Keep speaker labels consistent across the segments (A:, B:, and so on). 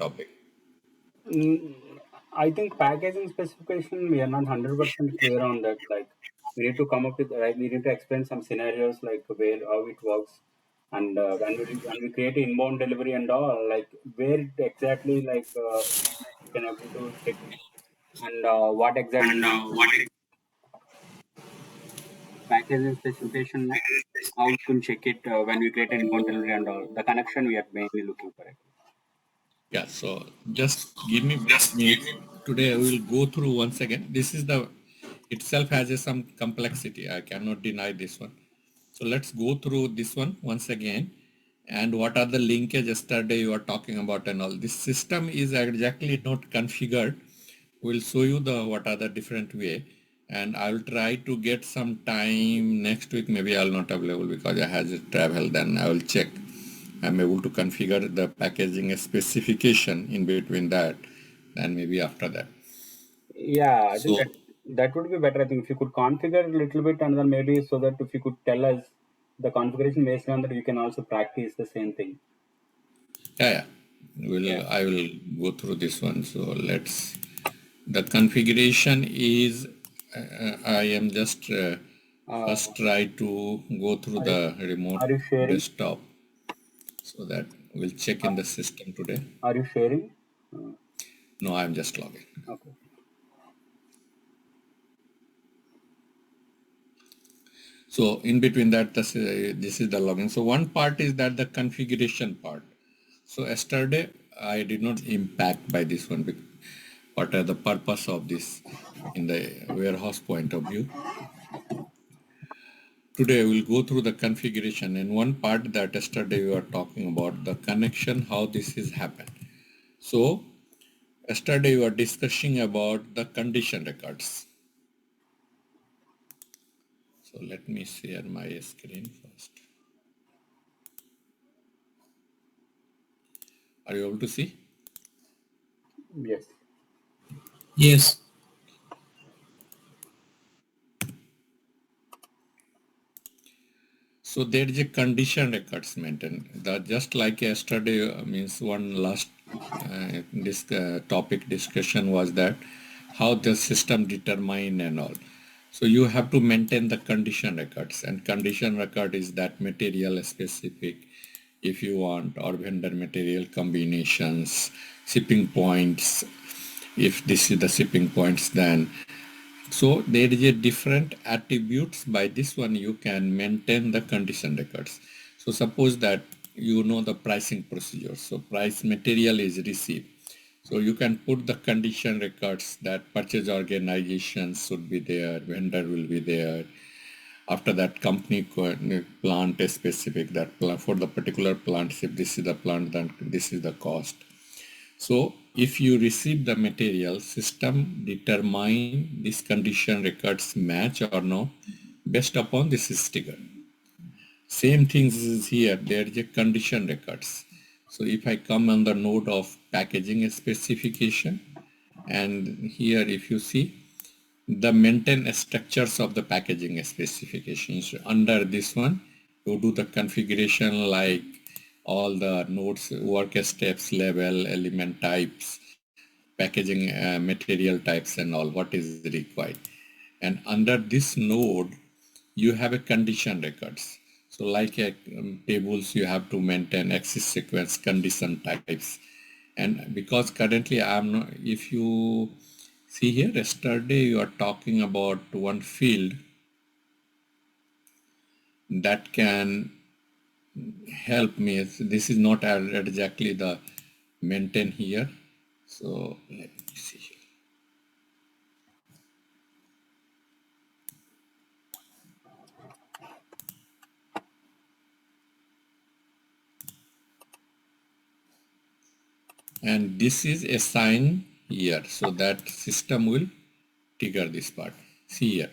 A: topic.
B: I think packaging specification, we are not 100% clear on that. Like, we need to come up with, like, we need to explain some scenarios, like where how it works, and when we create inbound delivery and all, like where it exactly, like we can able to check, and what exactly packaging specification, how we can check it when we create an inbound delivery and all. The connection we are mainly looking for it.
A: Yeah, so just give me minutes. Today I will go through once again. This is the itself has some complexity. I cannot deny this one. So let's go through this one once again. And what are the linkage yesterday you are talking about and all. This system is exactly not configured. We'll show you the what are the different way. And I will try to get some time next week. Maybe I'll not available because I have to travel. Then I will check. I'm able to configure the packaging specification in between that. And maybe after that.
B: Yeah, I think
A: So
B: that would be better. I think if you could configure a little bit, and then maybe so that if you could tell us the configuration based on that, we can also practice the same thing.
A: yeah.
B: Yeah.
A: I will go through this one. So let's. The configuration is. I am just
B: Uh,
A: first try to go through
B: are you
A: the remote
B: are you sharing?
A: desktop so that we'll check in the system today.
B: Are you sharing? Uh,
A: No, I'm just logging.
B: okay.
A: So in between that, this is the login. So one part is that the configuration part. So yesterday I did not impact by this one. What are the purpose of this in the warehouse point of view? Today we'll go through the configuration and one part that yesterday we were talking about the connection, how this is happened. So yesterday we were discussing about the condition records. So let me share my screen first. Are you able to see?
B: Yes.
C: Yes.
A: So there is a condition records maintained. That just like yesterday means one last topic discussion was that how the system determine and all. So you have to maintain the condition records, and condition record is that material specific if you want, or vendor material combinations, shipping points. If this is the shipping points, then so there is a different attributes. By this one you can maintain the condition records. So suppose that you know the pricing procedure. So price material is received. So you can put the condition records that purchase organizations should be there, vendor will be there. After that company plant is specific that for the particular plant, if this is the plant, then this is the cost. So if you receive the material, system determine this condition records match or no based upon this sticker. Same things is here, there is a condition records. So if I come on the node of packaging specification, and here if you see the maintain structures of the packaging specifications, under this one you do the configuration like all the nodes, work steps, level, element types, packaging material types and all what is required. And under this node you have a condition records. So like tables you have to maintain axis sequence condition types. And because currently I'm not, if you see here yesterday you are talking about one field that can help me. This is not exactly the maintain here. So let me see here. And this is a sign here, so that system will trigger this part. See here,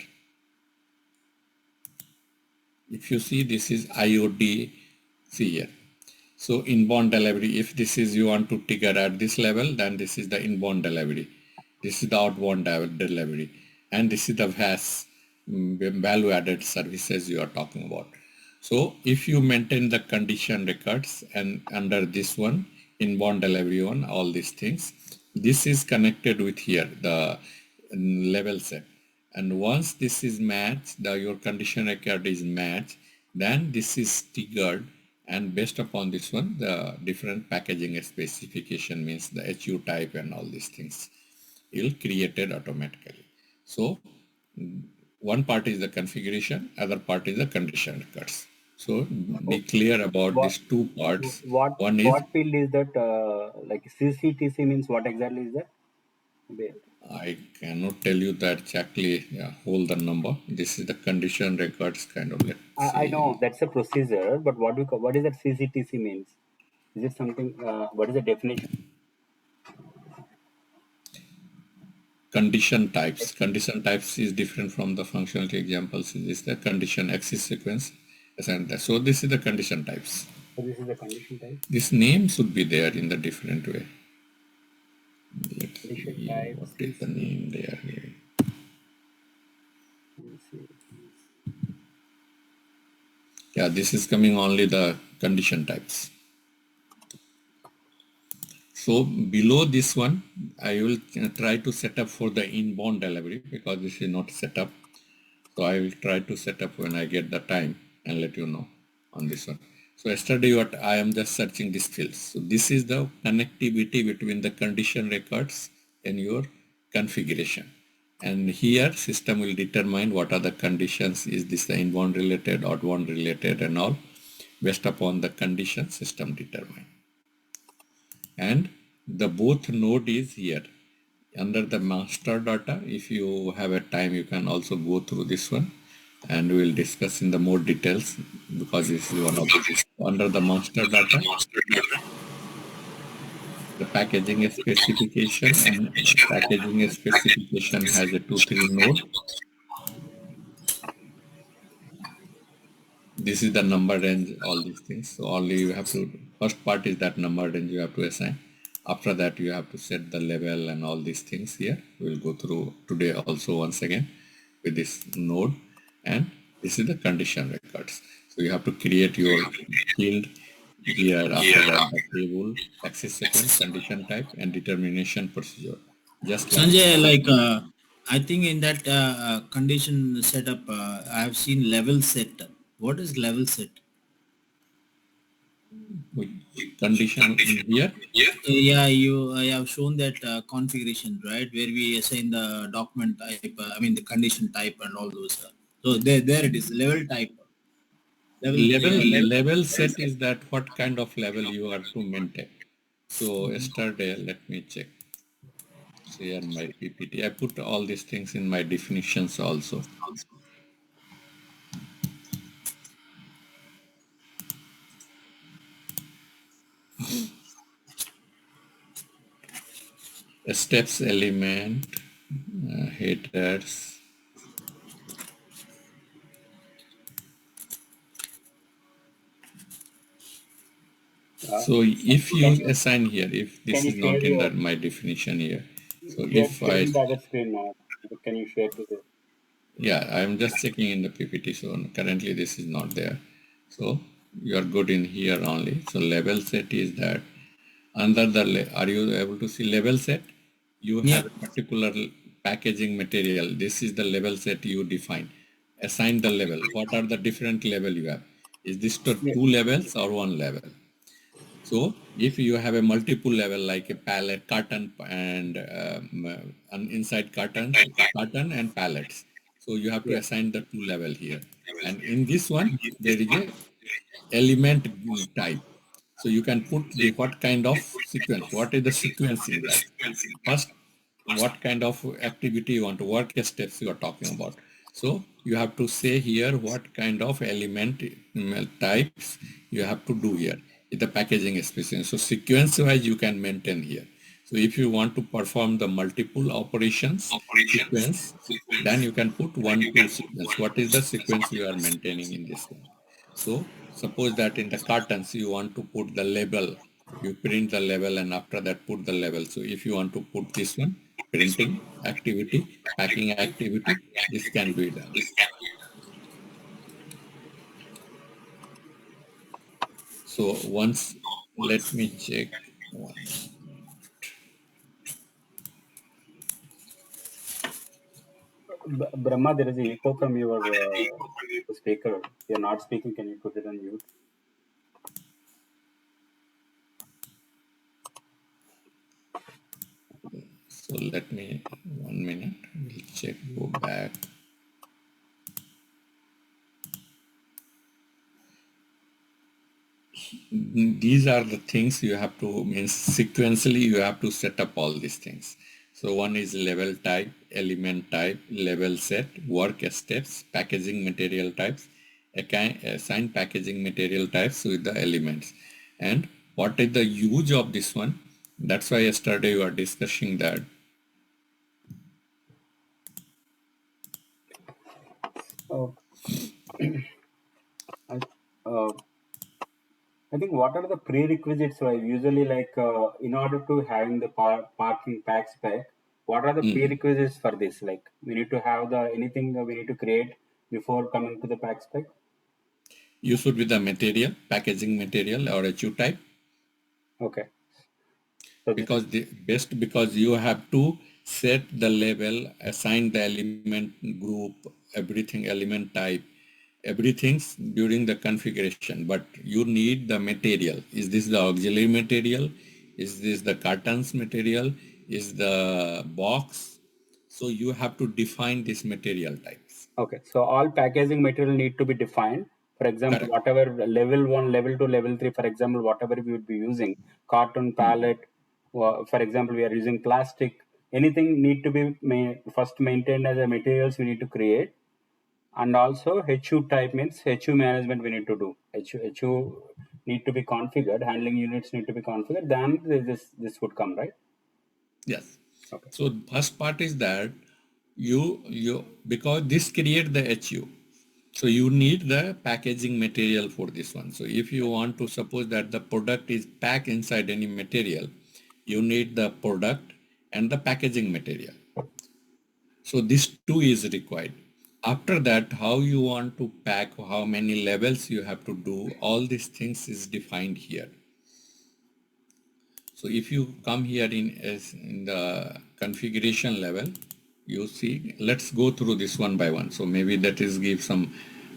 A: if you see this is IOD, see here. So inbound delivery, if this is you want to trigger at this level, then this is the inbound delivery. This is the outbound delivery. And this is the VAS, value added services you are talking about. So if you maintain the condition records and under this one, inbound delivery on all these things. This is connected with here, the level set. And once this is matched, your condition record is matched, then this is triggered, and based upon this one, the different packaging specification means the HU type and all these things will created automatically. So one part is the configuration, other part is the condition records. So be clear about
B: What
A: these two parts.
B: what
A: One is,
B: what field is that? Like CCTC means what exactly is that?
A: I cannot tell you that exactly, yeah, hold the number. This is the condition records kind of, let's
B: I
A: see.
B: know that's a procedure, but what is that CCTC means? Is it something? What is the definition?
A: Condition types. Condition types is different from the functionality examples. This is the condition access sequence. And so this is the condition types.
B: So this is the condition type.
A: This name should be there in the different way. Let's
B: Condition
A: see
B: type.
A: what is the name there.
B: Let's see.
A: Yeah, this is coming only the condition types. So below this one, I will try to set up for the inbound delivery because this is not set up. So I will try to set up when I get the time and let you know on this one. So yesterday what I am just searching these fields. So this is the connectivity between the condition records and your configuration. And here system will determine what are the conditions. Is this the inbound related, outbound related and all. Based upon the condition system determine. And the both node is here. Under the master data, if you have a time, you can also go through this one and we will discuss in the more details because this is one of the, under the master data, the packaging specification, and packaging specification has a 2-3 node. This is the number range, all these things. So only you have to, first part is that number range you have to assign. After that, you have to set the level and all these things here. We'll go through today also once again with this node. And this is the condition records. So you have to create your field here, after that the table, access sequence, condition type, and determination procedure. Just like
C: Sanjay, I think in that condition setup, I have seen level set. What is level set?
A: with condition in here.
C: Yeah, I have shown that configuration, right, where we assign the document type, I mean the condition type and all those. So there it is, level type.
A: Level set is that what kind of level you are to maintain. So yesterday, let me check. Share my PPT. I put all these things in my definitions also. Steps element, headers. So if you assign here, if this
B: Can you
A: is not
B: share
A: in
B: your?
A: my definition here. So
B: You are
A: if I,
B: sharing the other screen now. Can you share to the?
A: yeah, I'm just checking in the PPT. So currently this is not there. So you are good in here only. So level set is that under the, are you able to see level set? You
C: Yeah.
A: have a particular packaging material. This is the level set you define. Assign the level. What are the different level you have? Is this the
B: Yeah.
A: 2 levels or 1 level? So if you have a multiple level like a pallet, carton and inside cartons, carton and pallets. So you have to
B: Yeah.
A: assign the 2 level here. And in this one, there is a element type. So you can put the what kind of sequence, what is the sequence in that. First, what kind of activity you want to work steps you are talking about. So you have to say here what kind of element types you have to do here in the packaging specification. So sequence wise you can maintain here. So if you want to perform the multiple operations sequence, then you can put 1-2 sequence. What is the sequence you are maintaining in this one? So suppose that in the cartons you want to put the label, you print the label and after that put the label. So if you want to put this one, printing activity, packing activity, this can be done. So once, let me check. One.
B: Brahma, there is an echo from your speaker. You're not speaking. Can you put it on mute?
A: So let me 1 minute. We'll check. Go back. These are the things you have to, means sequentially you have to set up all these things. So one is level type, element type, level set, work steps, packaging material types, assign packaging material types with the elements. And what is the use of this one? That's why yesterday we were discussing that.
B: Oh, I, uh, I think what are the prerequisites? So I usually like in order to having the parking pack spec, what are the prerequisites for this? Like we need to have the anything we need to create before coming to the pack spec.
A: You should be the material, packaging material or HU type.
B: Okay. So
A: Because because you have to set the level, assign the element group, everything, element type, everything's during the configuration, but you need the material. Is this the auxiliary material? Is this the cartons material? Is the box? So you have to define these material types.
B: okay, so all packaging material need to be defined. For example,
A: Correct.
B: whatever level 1, level 2, level 3, for example, whatever we would be using, carton, pallet, for example, we are using plastic, anything need to be first maintained as a materials we need to create. And also HU type means HU management we need to do. HU need to be configured, handling units need to be configured, then this would come, right?
A: Yes.
B: Okay.
A: So first part is that you because this create the HU. So you need the packaging material for this one. So if you want to suppose that the product is packed inside any material, you need the product and the packaging material. So this two is required. After that, how you want to pack, how many levels you have to do, all these things is defined here. So if you come here in the configuration level, you see, let's go through this one by one. So maybe that is give some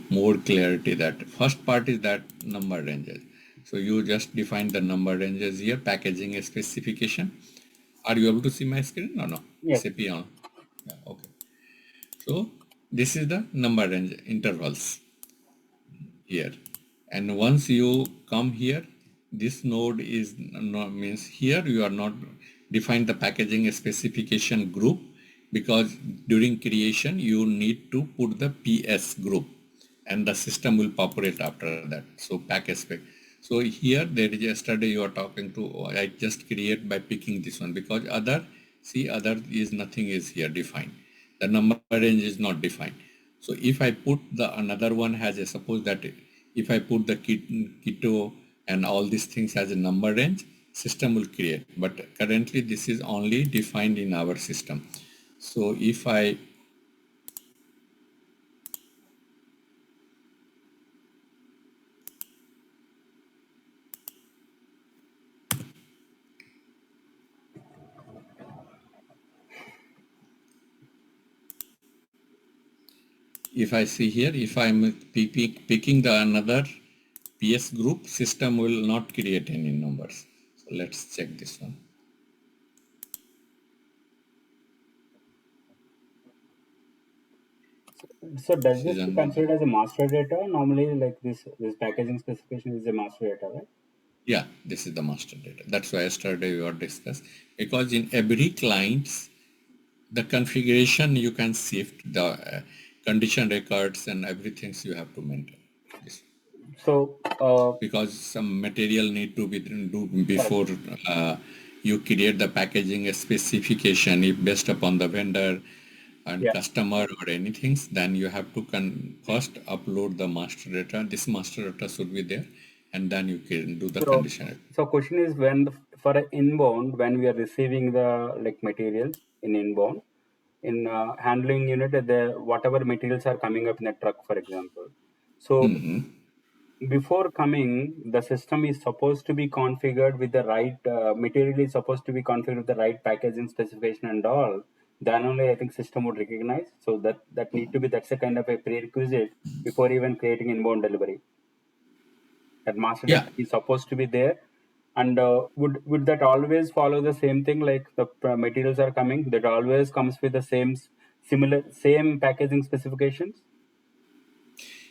A: more clarity. That first part is that number ranges. So you just define the number ranges here, packaging specification. Are you able to see my screen? No.
B: Yes.
A: SAP on. Yeah, okay. So this is the number range intervals here. And once you come here, this node is not, means here you are not define the packaging specification group, because during creation you need to put the PS group and the system will populate after that. So pack spec. So here there is yesterday you are talking to, I just create by picking this one, because other is nothing is here defined. The number range is not defined. So if I put the another one has a, suppose that if I put the keto and all these things as a number range, system will create. But currently this is only defined in our system. So if I see here, if I'm picking the another PS group, system will not create any numbers. So let's check this one.
B: So does this be considered as a master data? Normally, like this packaging specification is a master data, right?
A: Yeah, this is the master data. That's why yesterday we were discussed. Because in every client's, the configuration you can shift, the condition records and everything you have to maintain. This.
B: So
A: Because some material need to be do before you create the packaging specification, if based upon the vendor and
B: yeah.
A: customer or anything, then you have to first upload the master data. This master data should be there, and then you can do the condition.
B: So question is for an inbound, when we are receiving the like materials in inbound, in handling unit, the whatever materials are coming up in a truck, for example. So before coming, the system is supposed to be configured with the right material is supposed to be configured with the right packaging specification and all. Then only I think system would recognize. So that need to be, that's a kind of a prerequisite before even creating inbound delivery. That master
A: Yeah,
B: data is supposed to be there. And would that always follow the same thing, like the materials are coming, that always comes with the same packaging specifications?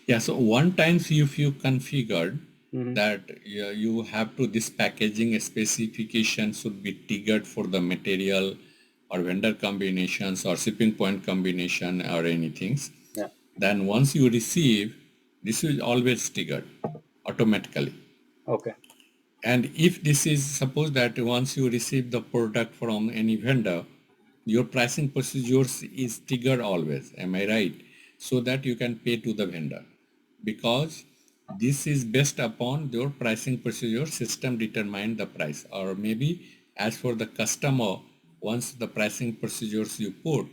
A: yeah. So one times if you configured
B: Hmm.
A: that you have to, this packaging specification should be triggered for the material or vendor combinations or shipping point combination or anything.
B: Yeah.
A: Then once you receive, this is always triggered automatically.
B: Okay.
A: And if this is, suppose that once you receive the product from any vendor, your pricing procedures is triggered always. Am I right? So that you can pay to the vendor, because this is based upon your pricing procedure. System determine the price, or maybe as for the customer, once the pricing procedures you put,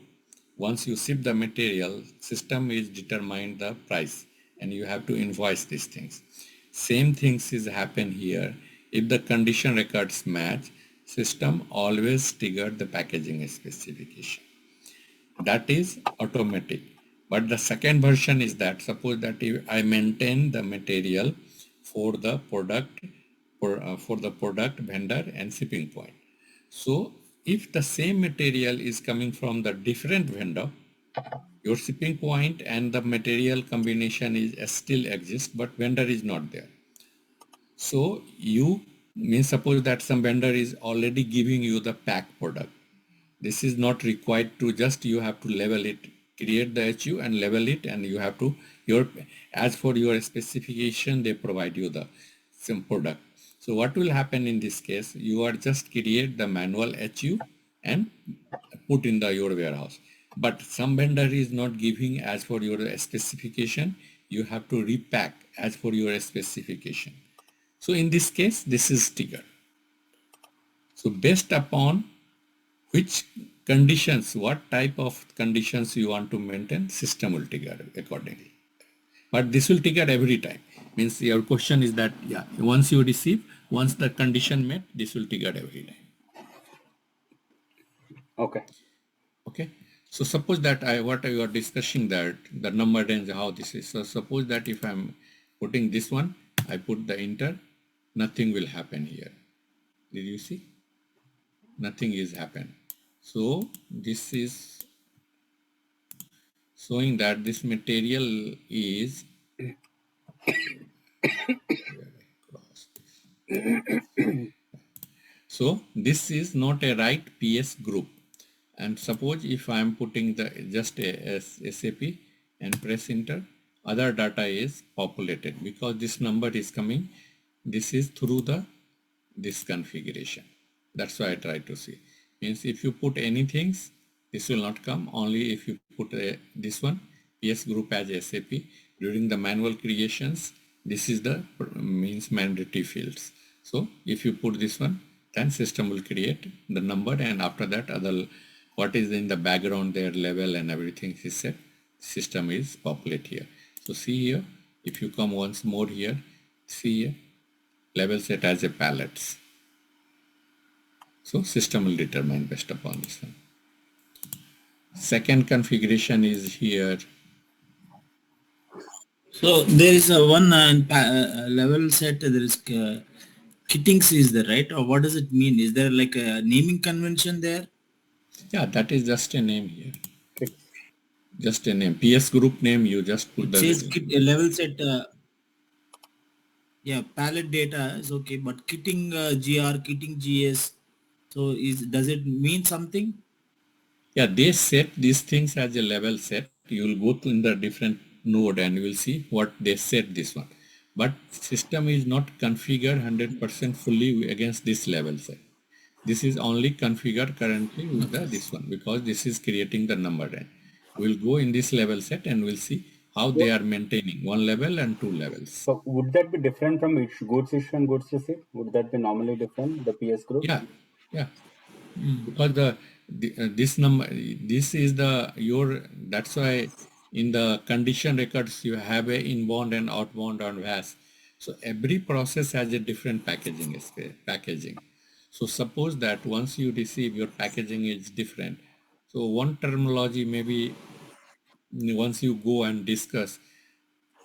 A: once you ship the material, system is determine the price and you have to invoice these things. Same things is happen here. If the condition records match, system always trigger the packaging specification. That is automatic. But the second version is that, suppose that if I maintain the material for the product, for the product vendor and shipping point. So if the same material is coming from the different vendor, your shipping point and the material combination is still exists, but vendor is not there. So you mean, suppose that some vendor is already giving you the pack product. This is not required to, just you have to level it, create the HU and level it, and you have to, your, as for your specification, they provide you the some product. So what will happen in this case? You are just create the manual HU and put in the your warehouse. But some vendor is not giving as for your specification. You have to repack as for your specification. So in this case, this is triggered. So based upon which conditions, what type of conditions you want to maintain, system will trigger accordingly. But this will trigger every time. Means your question is that, yeah, once you receive, once the condition met, this will trigger every time.
B: Okay.
A: Okay. So suppose that what you are discussing, that the number range, how this is. So suppose that if I'm putting this one, I put the enter, nothing will happen here. Did you see? Nothing is happen. So this is showing that this material is so this is not a right PS group. And suppose if I am putting the just a SAP and press enter, other data is populated because this number is coming. This is through the this configuration. That's why I try to see. Means if you put anything, this will not come. Only if you put this one PS group as SAP during the manual creations. This is the means mandatory fields. So if you put this one, then system will create the number, and after that other what is in the background, their level and everything is set. System is populate here. So see here, if you come once more here, see here, level set as a pallets. So system will determine based upon this one. Second configuration is here.
C: So there is a one level set. There is kittings is there, right? Or what does it mean? Is there like a naming convention there?
A: Yeah, that is just a name here.
B: Kits.
A: Just a name. PS group name, you just put
C: It
A: the
C: says
A: value.
C: level set. Yeah, palette data is okay, but kitting GR, kitting GS. So does it mean something?
A: Yeah, they set these things as a level set. You will go to in the different node and you will see what they set this one. But system is not configured 100% fully against this level set. This is only configured currently with the this one, because this is creating the number range. We'll go in this level set and we'll see how they
B: So,
A: are maintaining one level and two levels.
B: so would that be different from each goods issue and goods receipt? Would that be normally different, the PS group?
A: Yeah, yeah. Because this number, this is the your, that's why in the condition records you have a inbound and outbound on VAS. So every process has a different packaging. So suppose that once you receive, your packaging is different. So one terminology maybe once you go and discuss,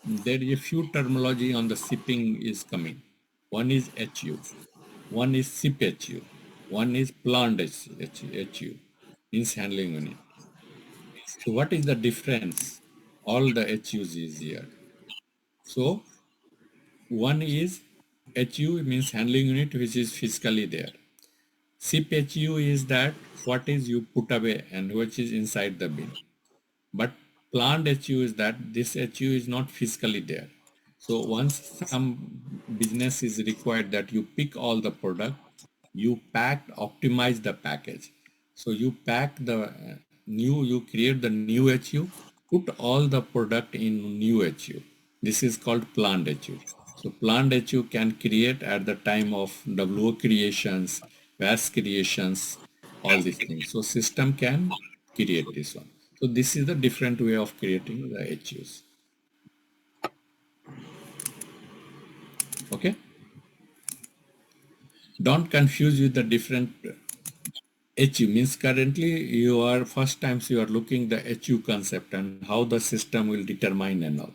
A: there is a few terminology on the shipping is coming. One is HU, one is SIP HU, one is plant HU, means handling unit. So what is the difference? All the HUs is here. So one is HU means handling unit, which is physically there. SIP HU is that what is you put away and which is inside the bin. But plant HU is that this HU is not physically there. So once some business is required that you pick all the product, you pack, optimize the package. So you pack the you create the new HU, put all the product in new HU. This is called plant HU. So plant HU can create at the time of WO creations, VAS creations, all these things. So system can create this one. So this is the different way of creating the HUs. Okay. Don't confuse with the different HU means currently you are first times you are looking the HU concept and how the system will determine and all.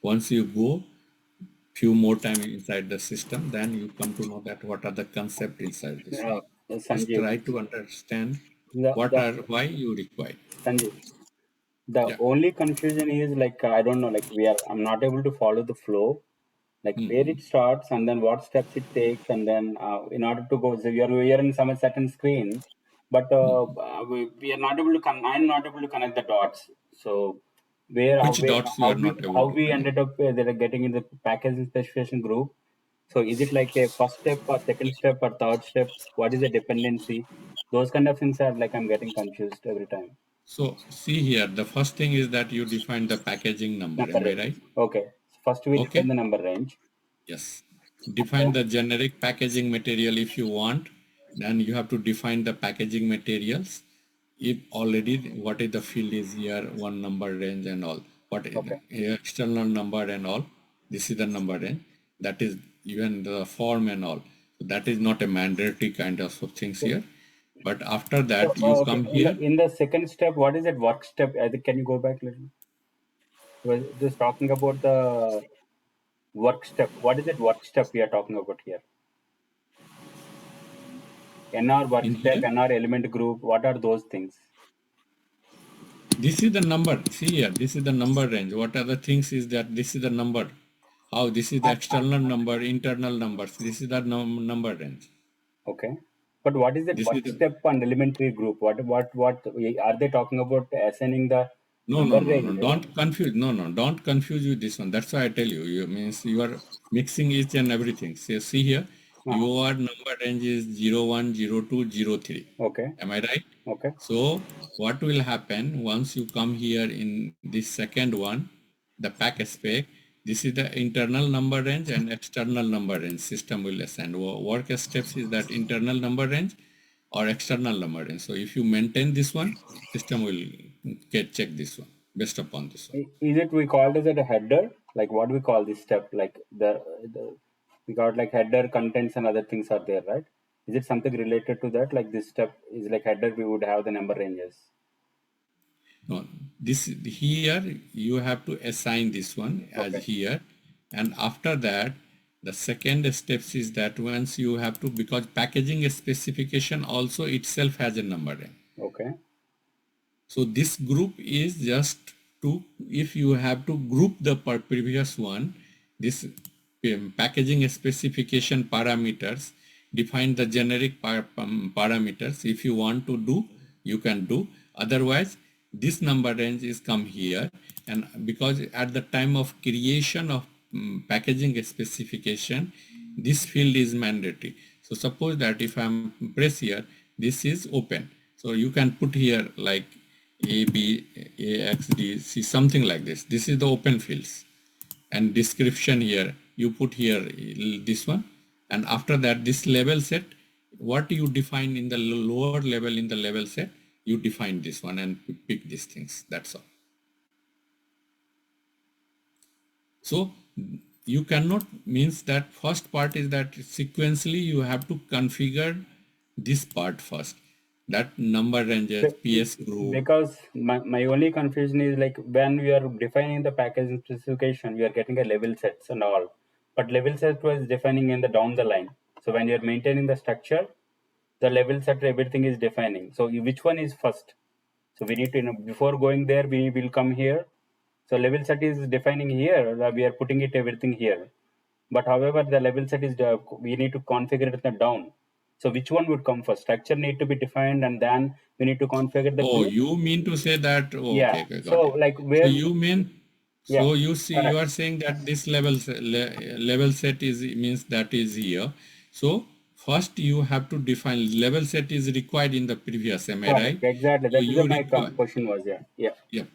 A: Once you go few more time inside the system, then you come to know that what are the concept inside this one. Just
B: Sanjeev,
A: try to understand what
B: the
A: are why you require.
B: Sanjeev, the
A: Yeah.
B: only confusion is like I don't know, like I'm not able to follow the flow, like where
A: Hmm.
B: it starts and then what steps it takes, and then in order to go, so we are in some certain screen, but we are not able to I'm not able to connect the dots. So
A: Which dots you are not able
B: how
A: to
B: we
A: connect?
B: ended up getting in the packaging specification group. So is it like a first step or second step or third step? What is the dependency? Those kind of things are like I'm getting confused every time.
A: So see here, the first thing is that you define the packaging number.
B: Number
A: Am I
B: range.
A: right?
B: Okay. So first we define
A: Okay.
B: the number range.
A: Yes. Define the generic packaging material if you want. Then you have to define the packaging materials. If already what is the field is here, one number range and all. What is
B: Okay.
A: external number and all. This is the number range. That is even the form and all. So that is not a mandatory kind of things here. But after
B: So,
A: that, you
B: okay.
A: come here.
B: In the second step, what is it? Work step. I think, can you go back a little? Was just talking about the work step. What is it? Work step we are talking about here. NR work
A: In
B: step,
A: here,
B: NR element group. What are those things?
A: this is the number. See here, this is the number range. What are the things is that this is the number. How this is the
B: Uh, uh,
A: external number, internal numbers. This is the number range.
B: okay. But what is that
A: This is
B: work
A: the
B: step and elementary group? What are they talking about? Assigning the
A: no,
B: number
A: no, no, no.
B: ranges.
A: Don't confuse. No, no, don't confuse with this one. That's why I tell you. You means you are mixing each and everything. See here,
B: Uh-huh.
A: your number range is 01, 02, 03.
B: Okay.
A: Am I right?
B: Okay.
A: So what will happen once you come here in this second one, the pack spec, this is the internal number range and external number range system will assign. Work steps is that internal number range or external number range. So if you maintain this one, system will get check this one based upon this one.
B: Is it we called as a header? Like what we call this step? Like the we got like header contents and other things are there, right? Is it something related to that? Like this step is like header, we would have the number ranges.
A: No, this here you have to assign this one as
B: Okay.
A: here, and after that the second steps is that once you have to, because packaging specification also itself has a number range.
B: Okay.
A: So this group is just to, if you have to group the previous one, this packaging specification parameters define the generic parameters. If you want to do, you can do. Otherwise, this number range is come here, and because at the time of creation of packaging specification, this field is mandatory. So suppose that if I'm press here, this is open. So you can put here like A, B, A, X, D, C, something like this. This is the open fields. And description here, you put here this one. And after that, this level set, what you define in the lower level in the level set, you define this one and pick these things. That's all. So you cannot, means that first part is that sequentially you have to configure this part first, that number ranges, PS group.
B: Because my only confusion is like when we are defining the packaging specification, we are getting a level sets and all, but level set was defining in the down the line. So when you're maintaining the structure, the level set everything is defining. So which one is first? So we need to, before going there, we will come here. So level set is defining here. We are putting it everything here. But however, the level set is we need to configure it down. So which one would come first? Structure need to be defined, and then we need to configure the
A: Oh,
B: group.
A: you mean to say that? Oh,
B: Yeah.
A: okay, okay,
B: So
A: got it.
B: like
A: So
B: where?
A: you mean,
B: Yeah.
A: so you see, you
B: Correct.
A: are saying that this level set is, means that is here. So first you have to define level set is required in the previous, am I
B: Correct.
A: right?
B: Exactly.
A: So
B: That is
A: you
B: my
A: require,
B: question was, yeah. Yeah.
A: yeah,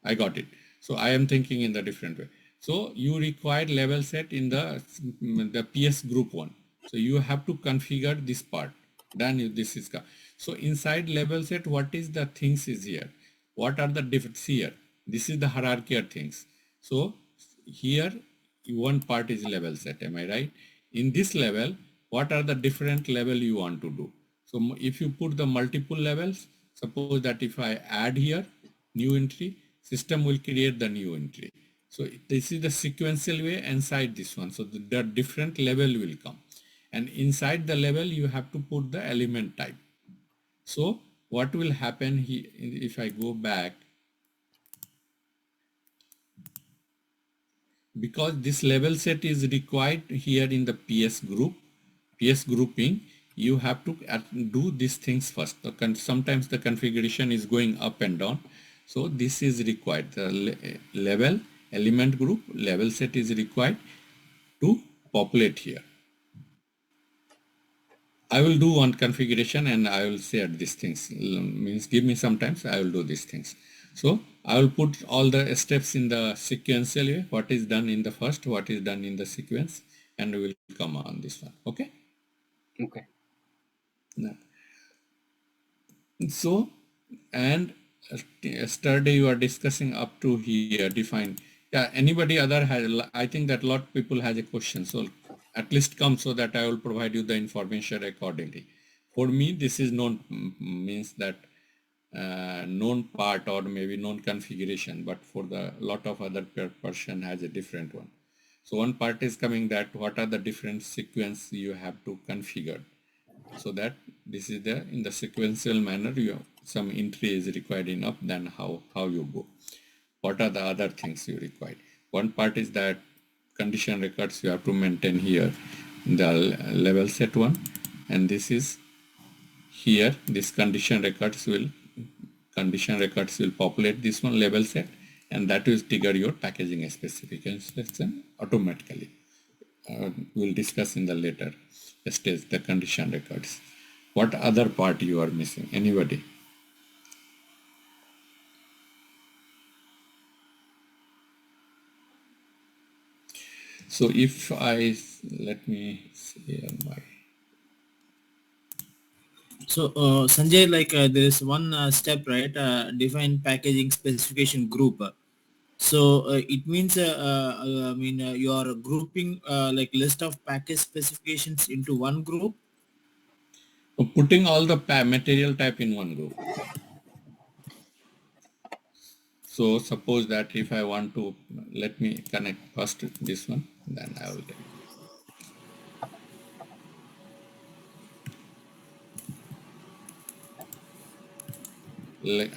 A: I got it. So I am thinking in the different way. So you require level set in the PS group one. So you have to configure this part. Then this is so inside level set, what is the things is here? What are the different here? This is the hierarchy of things. So here one part is level set. Am I right? In this level, what are the different level you want to do? So if you put the multiple levels, suppose that if I add here new entry, system will create the new entry. So this is the sequential way inside this one. So the different level will come. And inside the level, you have to put the element type. So what will happen if I go back, because this level set is required here in the PS group, PS grouping, you have to do these things first. Sometimes the configuration is going up and down. So this is required. The level element group level set is required to populate here. I will do one configuration and I will share these things. Means give me some time, so I will do these things. So I will put all the steps in the sequential way, what is done in the first, what is done in the sequence, and we will come on this one. Okay.
B: Okay.
A: Now, so, and yesterday you are discussing up to here define. Yeah, anybody other has, I think that lot people has a question. So at least come so that I will provide you the information accordingly. For me, this is known, means that known part or maybe known configuration, but for the lot of other person has a different one. So one part is coming that what are the different sequence you have to configure, so that this is the in the sequential manner some entry is required enough, then how you go, what are the other things you require. One part is that condition records you have to maintain here, the level set one, and this is here this condition records will populate this one level set, and that will trigger your packaging specification automatically. We'll discuss in the later stage the condition records. What other part you are missing? Anybody? So if let me see on my.
C: So Sanjay, like there is one step, right? Define packaging specification group. So it means, I mean, you are grouping like list of package specifications into one group.
A: Putting all the material type in one group. So suppose that if I want to, let me connect first this one, then I will get.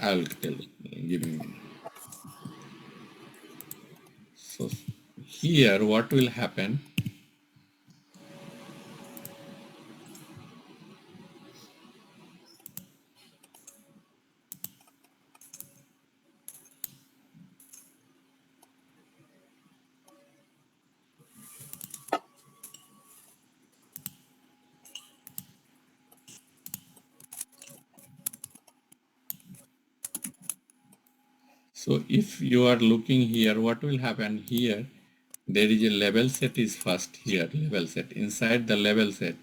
A: I will tell. Give me a minute. So here, what will happen? So if you are looking here, what will happen here? There is a level set is first here, level set. Inside the level set,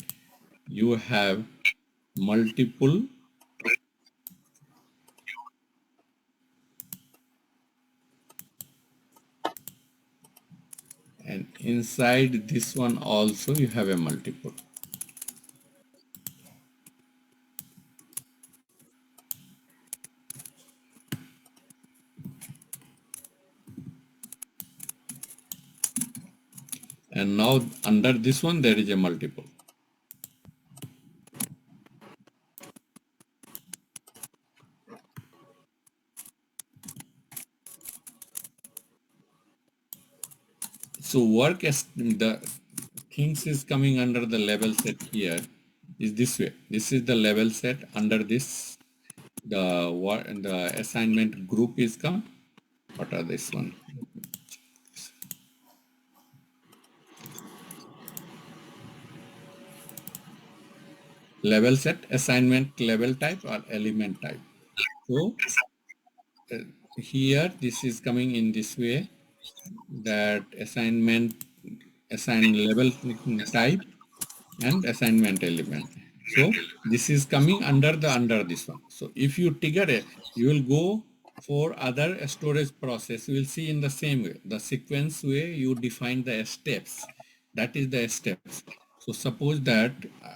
A: you have multiple and inside this one also you have a multiple. And now under this one there is a multiple. So work as the things is coming under the level set here is this way. This is the level set. Under this the assignment group is come. What are this one? Level set, assignment level type or element type. So here this is coming in this way, that assign level type and assignment element. So this is coming under this one. So if you trigger it, you will go for other storage process. You will see in the same way, the sequence way you define the steps. That is the steps. So suppose that,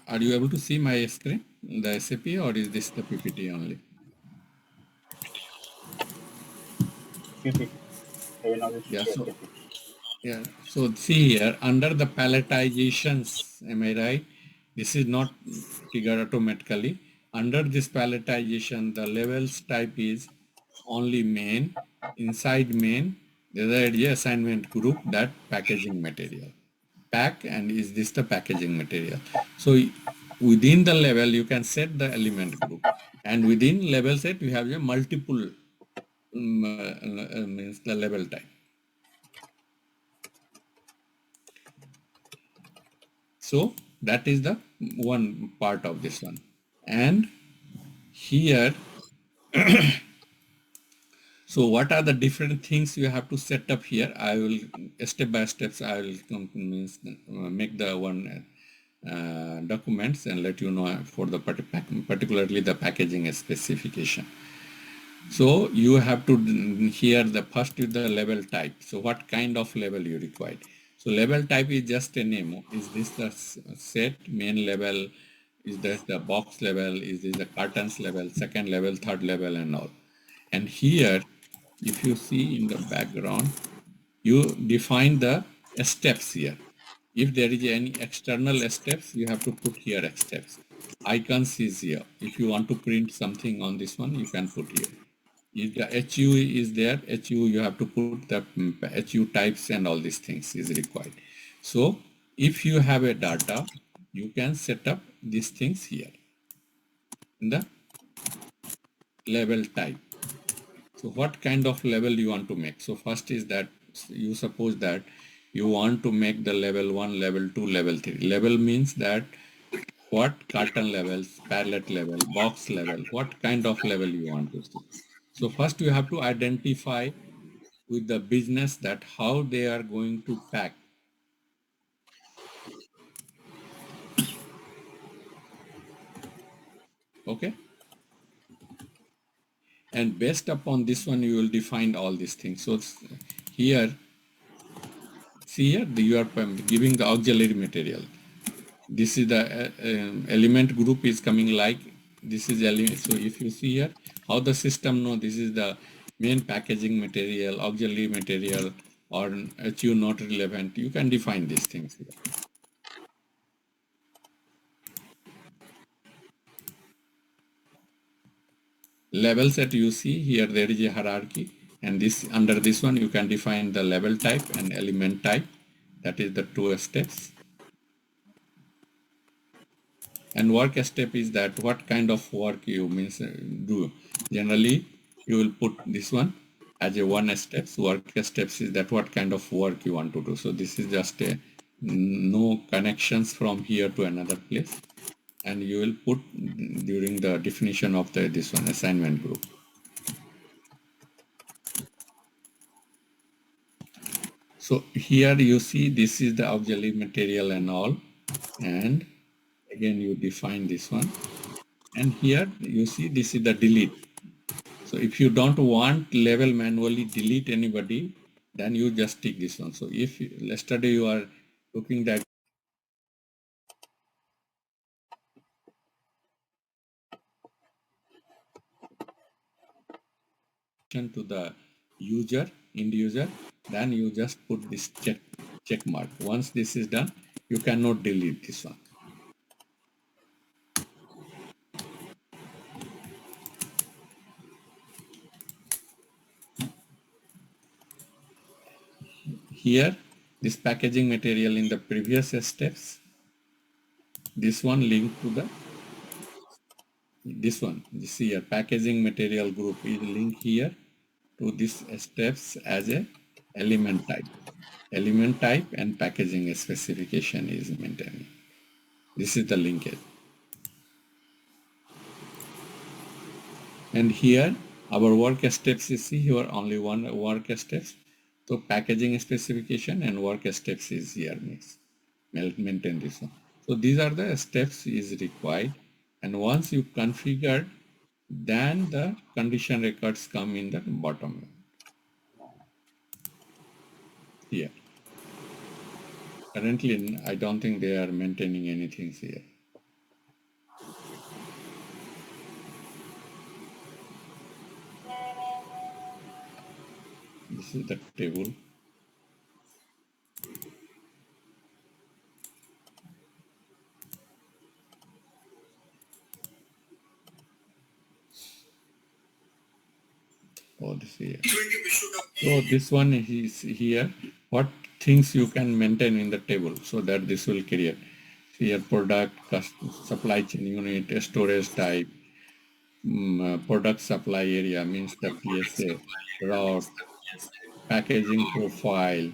A: are you able to see my screen, the SAP, or is this the PPT only?
B: PPT.
A: Yeah, so see here, under the palletizations, am I right? This is not triggered automatically. Under this palletization, the levels type is only main. Inside main, there is a assignment group, that packaging material. Pack, and is this the packaging material? So within the level, you can set the element group. And within level set, you have a multiple means the level type. So that is the one part of this one. And here, so what are the different things you have to set up here? I will step by steps. I will make the one documents and let you know for the particularly the packaging specification. So you have to here the first is the level type. So what kind of level you require? So level type is just a name. Is this the set main level? Is this the box level? Is this the cartons level, second level, third level, and all? And here, if you see in the background, you define the steps here. If there is any external steps, you have to put here steps. Icons is here. If you want to print something on this one, you can put here. If the HU is there, HU you have to put the HU types and all these things is required. So if you have a data, you can set up these things here in the level type. So what kind of level you want to make? So first is that you suppose that you want to make the level 1, level 2, level 3. Level means that what carton levels, pallet level, box level, what kind of level you want to see. So first you have to identify with the business that how they are going to pack. Okay. And based upon this one, you will define all these things. So here, see here, you are giving the auxiliary material. This is the element group is coming like this is element. So if you see here, how the system know this is the main packaging material, auxiliary material, or HU not relevant, you can define these things here. Level set, you see here there is a hierarchy, and this under this one you can define the level type and element type. That is the 2 steps. And work step is that what kind of work you do. Generally, you will put this one as a 1 steps. Work steps is that what kind of work you want to do. So this is just a no connections from here to another place, and you will put during the definition of this one assignment group. So here you see this is the auxiliary material and all, and again you define this one, and here you see this is the delete. So if you don't want level manually delete anybody, then you just tick this one. So if yesterday you are looking that to the end user, then you just put this check mark. Once this is done, you cannot delete this one. Here, this packaging material in the previous steps, this one linked to this here, packaging material group is linked here to this steps as a element type. Element type and packaging specification is maintained. This is the linkage. And here our work steps, you see here only one work steps. So packaging specification and work steps is here mixed. Maintain this one. So these are the steps is required. And once you configure, then the condition records come in the bottom here. Currently, I don't think they are maintaining anything here. This is the table. Oh, this here. So this one is here. What things you can maintain in the table so that this will create here product, supply chain unit, storage type, product supply area means the PSA, route, packaging profile.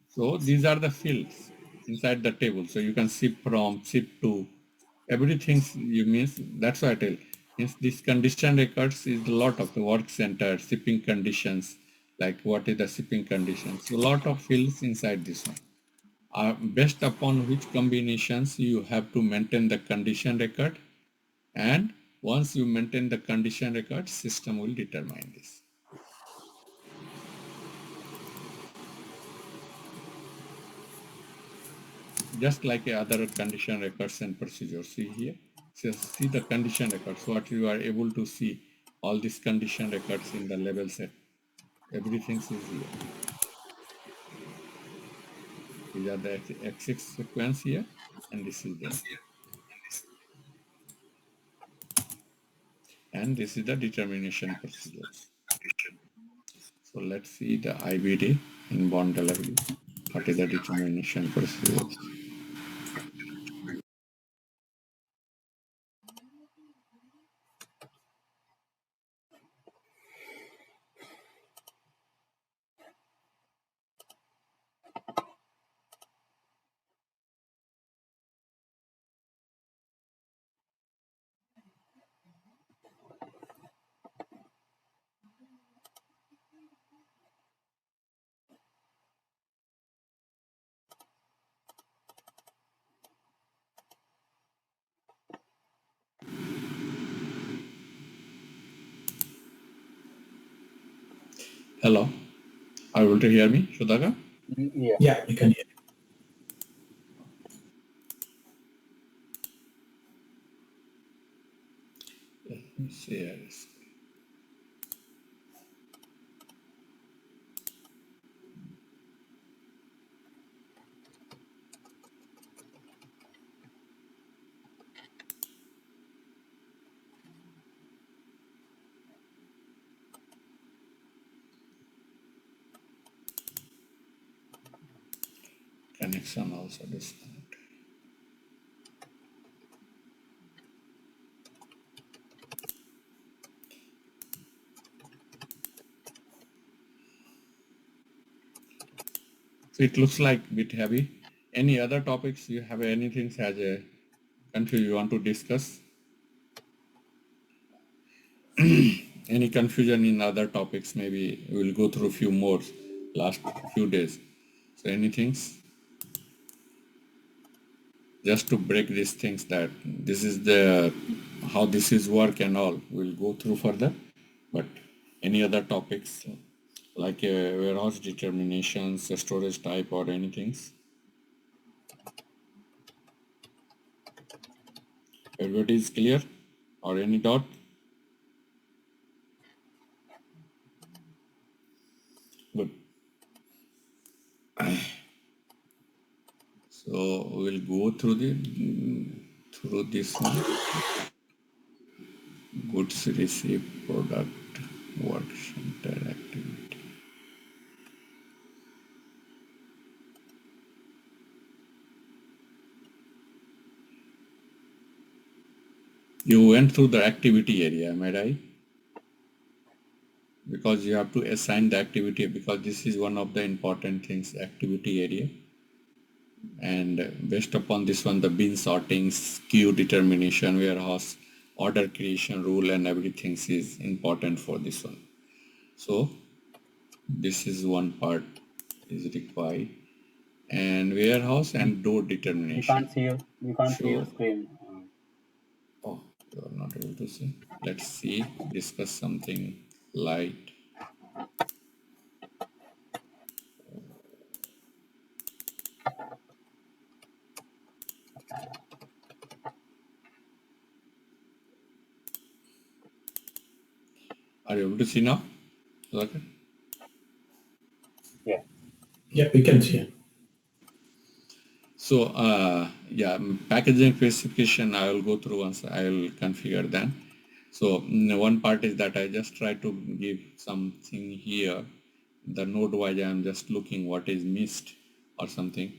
A: So these are the fields inside the table. So you can ship from, ship to, everything you means, that's what I tell. Means this condition records is a lot of the work center, shipping conditions, like what is the shipping conditions. So a lot of fields inside this one. Based upon which combinations you have to maintain the condition record, and once you maintain the condition record, system will determine this. Just like other condition records and procedures. See here, so see the condition records, what you are able to see, all these condition records in the level set. Everything is here. These are the X6 sequence here, and this is there. And this is the determination procedures. So let's see the IBD in bond delivery. What is the determination procedures? Hello, are you able to hear me, Sudhakar?
D: Yeah, you can hear.
A: Let me share this. Connection also disconnected. So it looks like a bit heavy. Any other topics you have, anything as a country you want to discuss? Any confusion in other topics? Maybe we'll go through a few more last few days. So anything? Just to break these things, that this is the how this is work and all. We'll go through further. But any other topics? like a warehouse determinations, a storage type or anything. Everybody is clear or any doubt? Good. So we'll go through through this one. Goods received, product, work center activity. You went through the activity area, am I right? Because you have to assign the activity, because this is one of the important things, activity area. And based upon this one, the bin sortings, queue determination, warehouse, order creation rule and everything is important for this one. So this is one part is required. And warehouse and door
B: We
A: determination.
B: can't see you. We can't see your
A: So,
B: screen.
A: oh, you are not able to see. Let's see, discuss something light. Are you able to see now? Okay.
B: Yeah.
D: Yeah, we can see it.
A: So, yeah, packaging specification, I will go through once, I will configure that. So one part is that I just try to give something here. The node wise, I'm just looking what is missed or something.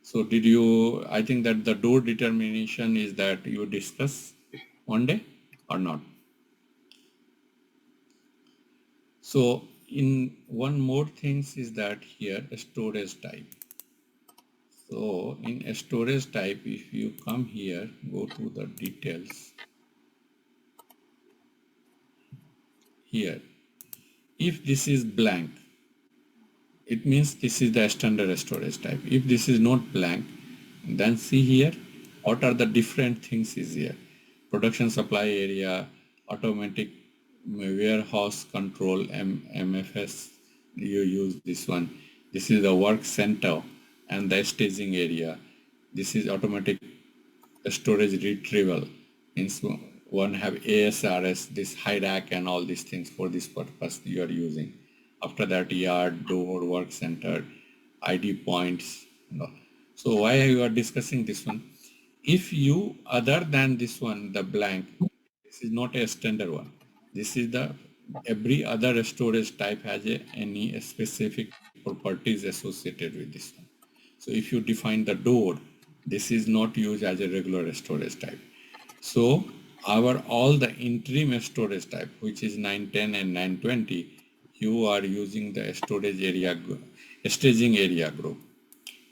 A: So did you, I think that the door determination is that you discuss one day or not? So in one more things is that here a storage type. So in a storage type, if you come here, go to the details here. If this is blank, it means this is the standard storage type. If this is not blank, then see here, what are the different things is here. Production supply area, automatic warehouse control, MFS, you use this one. This is the work center and the staging area. This is automatic storage retrieval. Means one have ASRS, this high rack and all these things for this purpose you are using. After that, yard, door, work center, ID points. No. So why you are discussing this one? If you, other than this one, the blank, this is not a standard one. This is the, every other storage type has any specific properties associated with this one. So if you define the door, this is not used as a regular storage type. So our all the interim storage type, which is 910 and 920, you are using the storage area, staging area group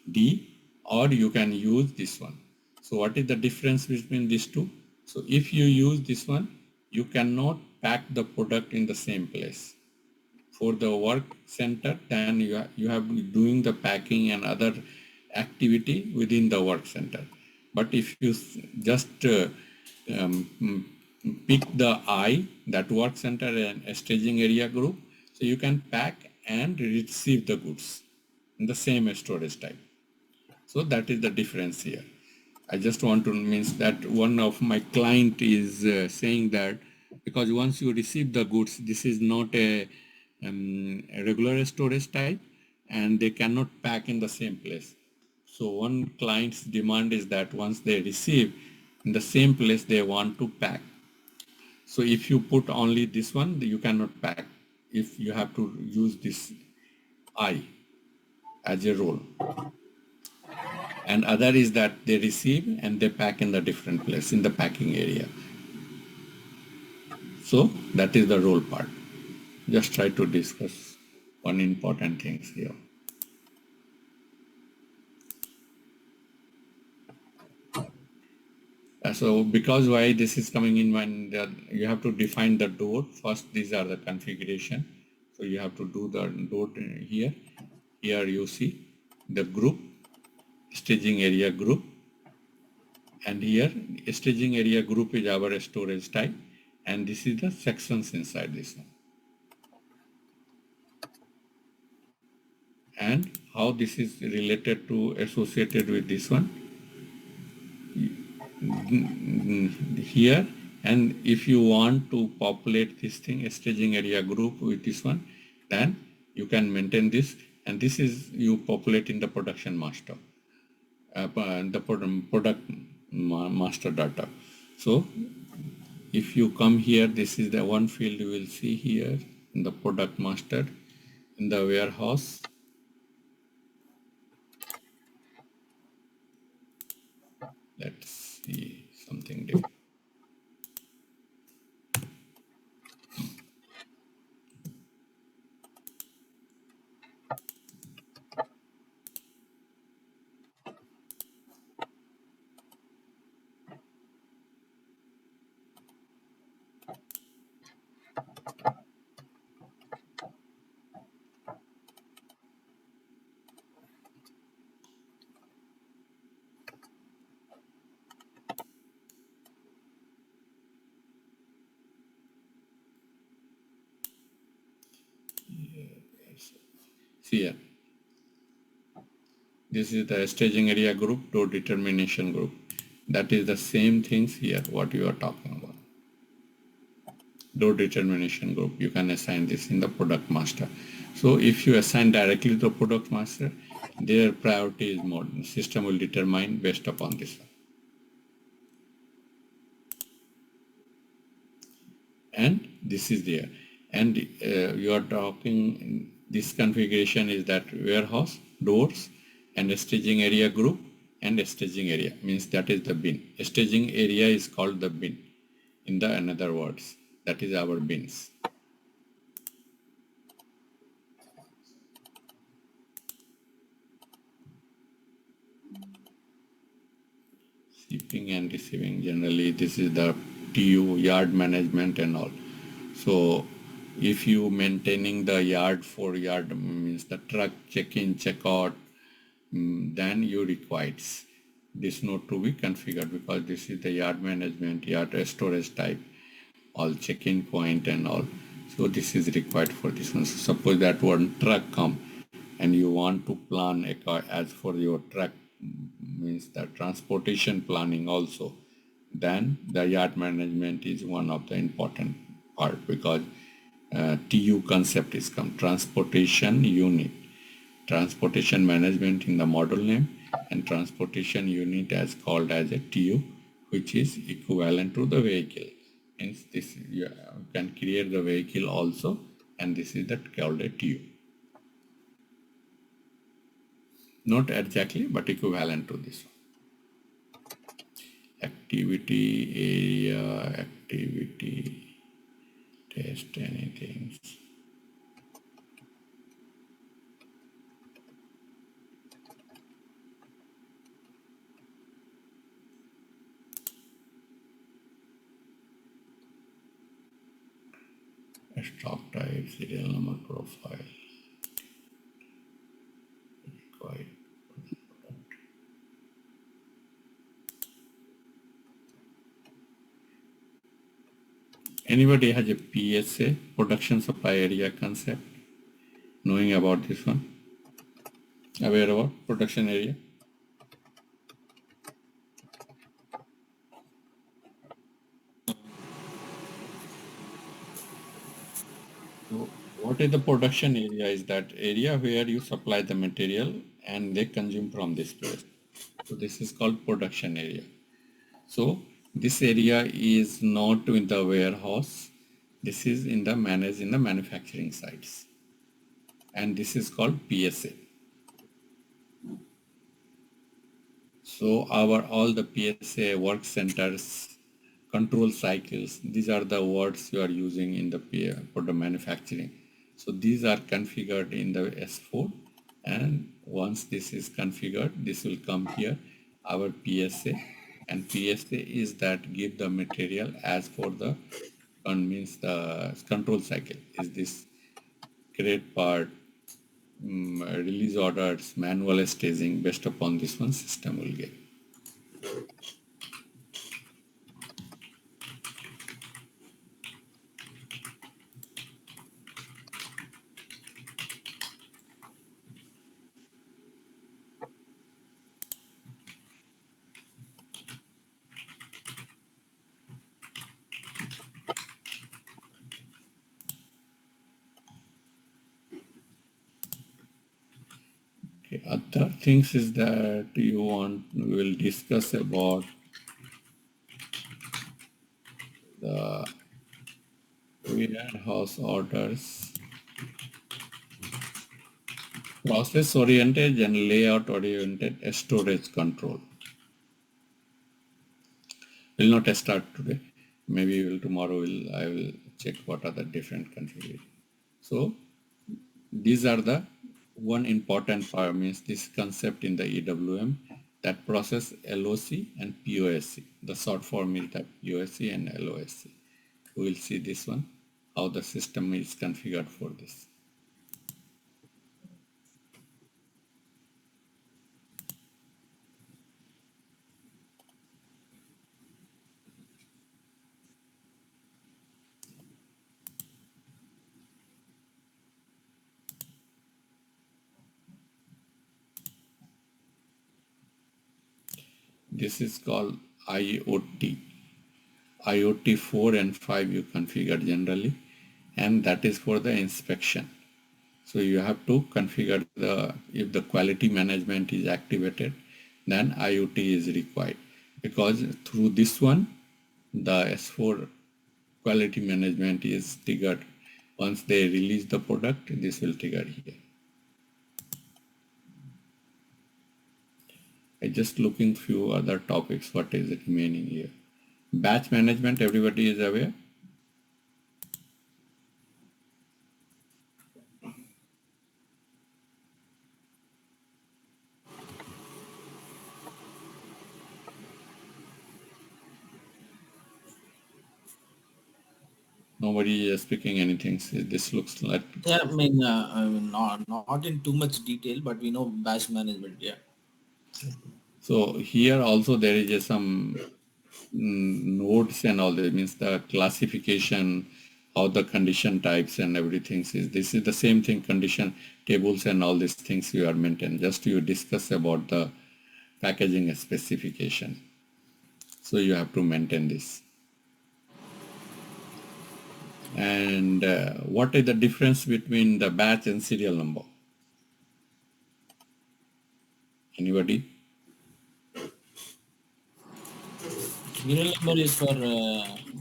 A: D, or you can use this one. So what is the difference between these two? So if you use this one, you cannot pack the product in the same place. For the work center, then you have doing the packing and other activity within the work center. But if you just pick the I, that work center and staging area group, so you can pack and receive the goods in the same storage type. So that is the difference here. I just want to means that one of my client is saying that because once you receive the goods, this is not a regular storage type and they cannot pack in the same place. So one client's demand is that once they receive in the same place, they want to pack. So if you put only this one, you cannot pack. If you have to use this I as a role. And other is that they receive and they pack in the different place in the packing area. So that is the role part. Just try to discuss one important things here. So because why this is coming in when you have to define the door. First, these are the configuration. So you have to do the door here. Here you see the group, staging area group. And here staging area group is our storage type. And this is the sections inside this one. and how this is related to associated with this one here. And if you want to populate this thing, a staging area group with this one, then you can maintain this, and this is you populate in the production master, product master data. So if you come here, this is the one field you will see here in the product master in the warehouse. Let's see something different. See here. This is the staging area group, door determination group. That is the same things here, what you are talking about. Door determination group, you can assign this in the product master. So if you assign directly to the product master, their priority is more. System will determine based upon this one. And this is there. And you are talking, this configuration is that warehouse, doors, and a staging area group, and a staging area, means that is the bin. A staging area is called the bin, in the another words. That is our bins. Shipping and receiving, generally this is the TU, yard management and all. So if you maintaining the yard for yard, means the truck check-in, check-out, then you requires this node to be configured, because this is the yard management, yard storage type, all check-in point and all. So this is required for this one. So suppose that one truck come and you want to plan a car as for your truck, means the transportation planning also, then the yard management is one of the important part, because TU concept is come, transportation unit, transportation management in the model name, and transportation unit as called as a TU, which is equivalent to the vehicle. Hence this you can create the vehicle also, and this is that called a TU. Not exactly, but equivalent to this one. Activity area, activity, test anything. Stock type, serial number, profile. Required. Anybody has a PSA, production supply area concept? Knowing about this one? Aware about production area? So what is the production area? Is that area where you supply the material and they consume from this place. So this is called production area. So this area is not in the warehouse. This is in the manufacturing sites. And this is called PSA. So all the PSA work centers, control cycles, these are the words you are using in the for the manufacturing. So these are configured in the S4, and once this is configured, this will come here, our PSA, and PSA is that give the material as for the means the control cycle is this create part, release orders, manual staging. Based upon this one, system will get. Other things is that we will discuss about the warehouse orders, process oriented and layout oriented storage control. Will not start today. Maybe tomorrow I will check what are the different configurations. So these are the one important part means this concept in the EWM that process LOC and POSC. The short form is that POSC and LOSC. We will see this one, how the system is configured for this. This is called IoT. IoT 4 and 5 you configure generally, and that is for the inspection. So you have to configure if the quality management is activated, then IoT is required, because through this one, the S4 quality management is triggered. Once they release the product, this will trigger here. I just looking few other topics, what is remaining here. Batch management, everybody is aware. Nobody is speaking anything. So this looks like.
C: Yeah, I mean not in too much detail, but we know batch management. Yeah.
A: So here also there is some nodes and all that, means the classification, how the condition types and everything is. This is the same thing, condition tables and all these things you are maintained. Just you discuss about the packaging specification. So you have to maintain this. And what is the difference between the batch and serial number? Anybody?
C: Serial number is for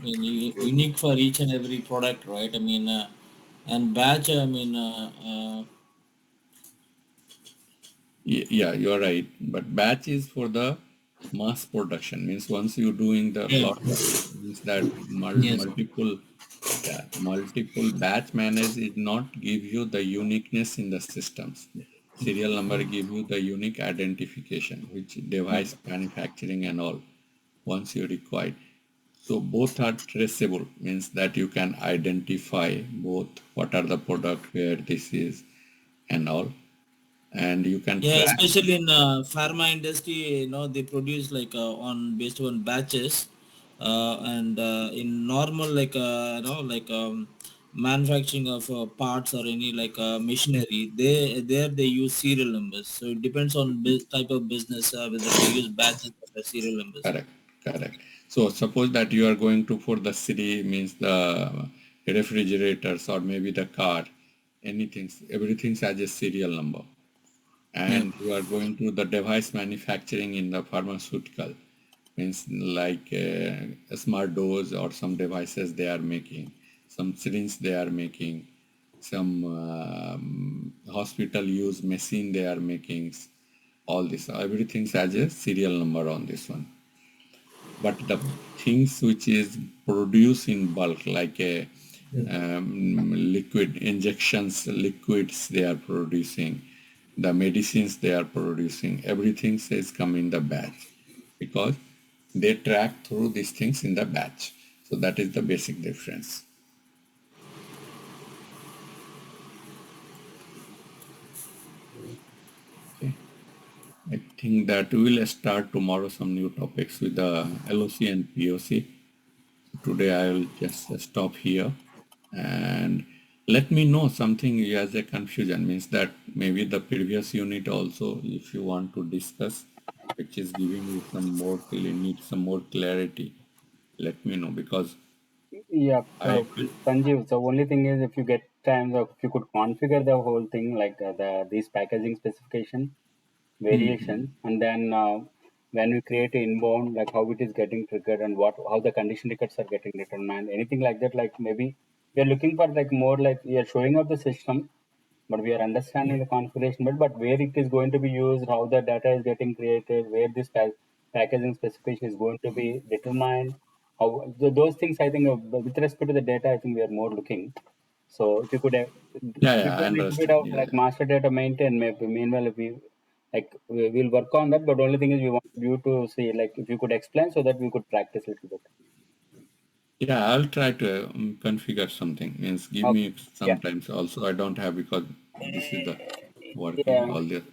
C: unique for each and every product, right? And batch.
A: Yeah, you're right. But batch is for the mass production. Means once you're doing the
C: Yeah.
A: lot, means that
C: Yes.
A: multiple batch manage is not give you the uniqueness in the systems. Serial number give you the unique identification, which device manufacturing and all once you require. So both are traceable, means that you can identify both what are the product, where this is and all, and you can
C: Yeah,
A: track.
C: especially in pharma industry, they produce like on based on batches, and in normal manufacturing of parts or any machinery, they use serial numbers. So it depends on type of business whether they use batches or serial numbers.
A: Correct. So suppose that you are going to for the city, means the refrigerators or maybe the car, anything, everything has a serial number.
C: Yeah.
A: And you are going to the device manufacturing in the pharmaceutical, means like smart doors or some devices they are making, some syringe they are making, some hospital use machine they are making, all this, everything has a serial number on this one. But the things which is produced in bulk, like a liquid injections, liquids they are producing, the medicines they are producing, everything says come in the batch, because they track through these things in the batch. So that is the basic difference. Okay. I think that we will start tomorrow some new topics with the LOC and POC. Today I will just stop here, and let me know something as a confusion, means that maybe the previous unit also, if you want to discuss, which is giving you some more, need some more clarity, let me know, because
B: Yeah,
A: I
B: Sanjeev. The only thing is, if you get time, if you could configure the whole thing, like these packaging specification, variations, and then when we create an inbound, like how it is getting triggered and how the condition records are getting determined, anything like that. Like maybe we are looking for like more like we are showing up the system, but we are understanding the configuration, but where it is going to be used, how the data is getting created, where this packaging specification is going to be determined, how those things. I think with respect to the data, I think we are more looking. So if you could
A: Yeah,
B: give
A: yeah, I
B: a little bit
A: understand.
B: of
A: Yeah,
B: like master data maintain, maybe meanwhile if we like we'll work on that. But the only thing is we want you to see like if you could explain so that we could practice a little bit.
A: yeah, I'll try to configure something. Means give
B: Okay.
A: me
B: Yeah.
A: sometimes. Also, I don't have because this is the working
B: Yeah.
A: all this.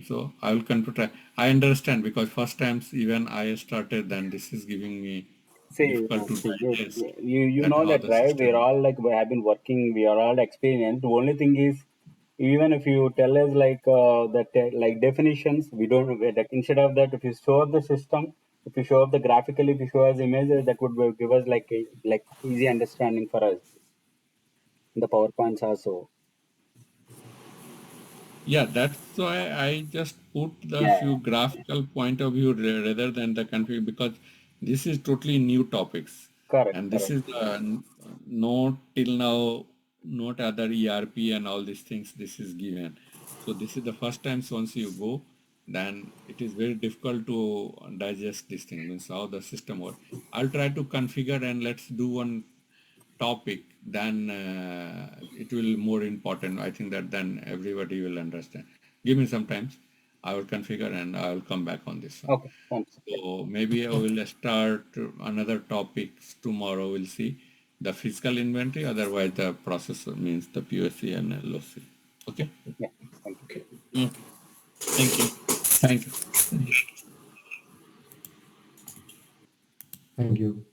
A: So I will configure. I understand because first times even I started, then this is giving me
B: See,
A: difficult to
B: see,
A: digest
B: you
A: that
B: know
A: how
B: that,
A: the
B: right? We're
A: system.
B: all like we have been working. We are all experienced. The only thing is, even if you tell us like that like definitions, we don't like, instead of that. If you show up the system, if you show up the graphically, if you show us images, that would give us like like easy understanding for us. The PowerPoints also.
A: Yeah, that's why I just put the
B: Yeah.
A: few graphical point of view rather than the config because this is totally new topics
B: Correct.
A: and this
B: Correct.
A: is not till now not other ERP and all these things this is given. So this is the first time once you go, then it is very difficult to digest this thing means how the system works. I'll try to configure and let's do one topic, then it will more important. I think that then everybody will understand. Give me some time. I will configure and I will come back on this one.
B: Okay. Thanks. Yeah.
A: So maybe I will start another topics tomorrow. We'll see the physical inventory. Otherwise, the processor means the POC and LOC. Okay.
B: Yeah. Thank you.
D: Okay.
C: Mm. Thank you.
A: Thank you.
D: Thank you.